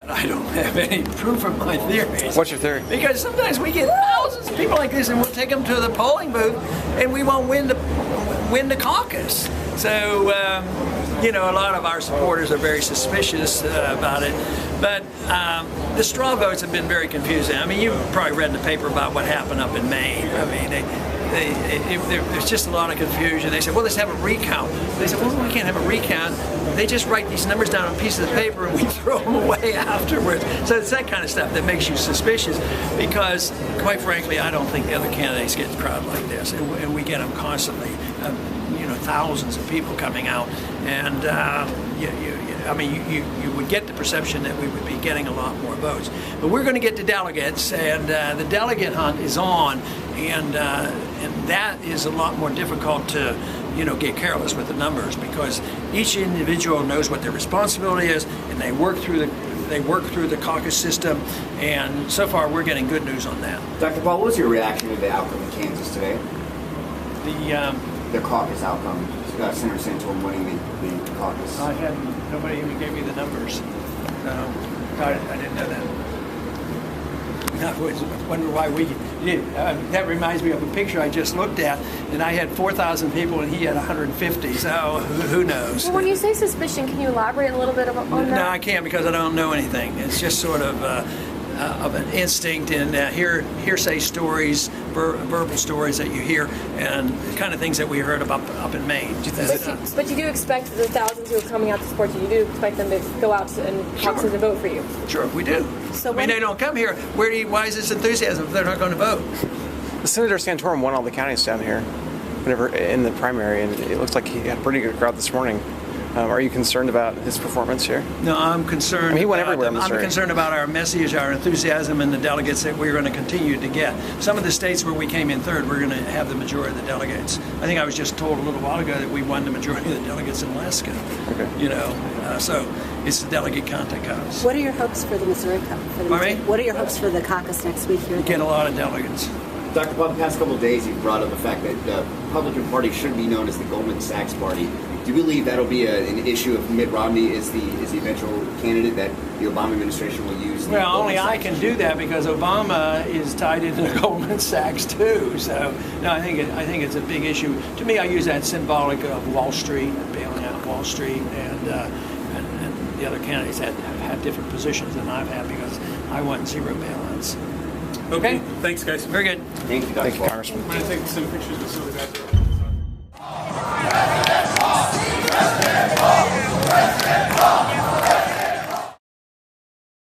I don't have any proof of my theories. What's your theory? Because sometimes we get thousands of people like this, and we'll take them to the polling booth, and we won't win the caucus. So, you know, a lot of our supporters are very suspicious about it. But the straw votes have been very confusing. I mean, you've probably read in the paper about what happened up in Maine. I mean, there's just a lot of confusion. They said, well, let's have a recount. They said, well, we can't have a recount. They just write these numbers down on pieces of paper and we throw them away afterwards. So it's that kind of stuff that makes you suspicious because, quite frankly, I don't think the other candidates get crowded like this. And we get them constantly, you know, thousands of people coming out. And I mean, you would get the perception that we would be getting a lot more votes. But we're going to get the delegates, and the delegate hunt is on, and that is a lot more difficult to, you know, get careless with the numbers because each individual knows what their responsibility is, and they work through the caucus system, and so far we're getting good news on that. Dr. Paul, what was your reaction to the outcome in Kansas today? The caucus outcome, Senator Santorum winning the caucus. Nobody even gave me the numbers. I didn't know that. I was wondering why we did. That reminds me of a picture I just looked at, and I had 4,000 people, and he had 150. So who knows? Well, when you say suspicion, can you elaborate a little bit on that? No, I can't because I don't know anything. It's just sort of an instinct and hearsay stories, verbal stories that you hear, and the kind of things that we heard about up in Maine. But you do expect the thousands who are coming out to support you. You do expect them to go out and caucus and vote for you. Sure, we do. So I mean, they don't come here. Why is this enthusiasm if they're not going to vote? Senator Santorum won all the counties down here, whenever in the primary, and it looks like he had a pretty good crowd this morning. Are you concerned about his performance here? No, I'm concerned. I mean, he went everywhere. I'm concerned about our message, our enthusiasm, and the delegates that we're going to continue to get. Some of the states where we came in third, we're going to have the majority of the delegates. I think I was just told a little while ago that we won the majority of the delegates in Alaska. Okay. You know, so it's the delegate count that counts. What are your hopes for the Missouri caucus? What are your hopes for the caucus next week here? Get a lot of delegates. Dr. Paul, the past couple of days you've brought up the fact that the Republican Party should be known as the Goldman Sachs Party. Do you believe that'll be an issue if Mitt Romney is the eventual candidate that the Obama administration will use? Well, only I can do that because Obama is tied into Goldman Sachs too. So, no, I think it's a big issue. To me, I use that symbolic of Wall Street, bailing out Wall Street, and the other candidates have had different positions than I've had because I want zero bailouts. Okay, thanks, guys. Very good. Thank you, Dr. Thank you, Congressman. I'm going to take some pictures with some of the guys.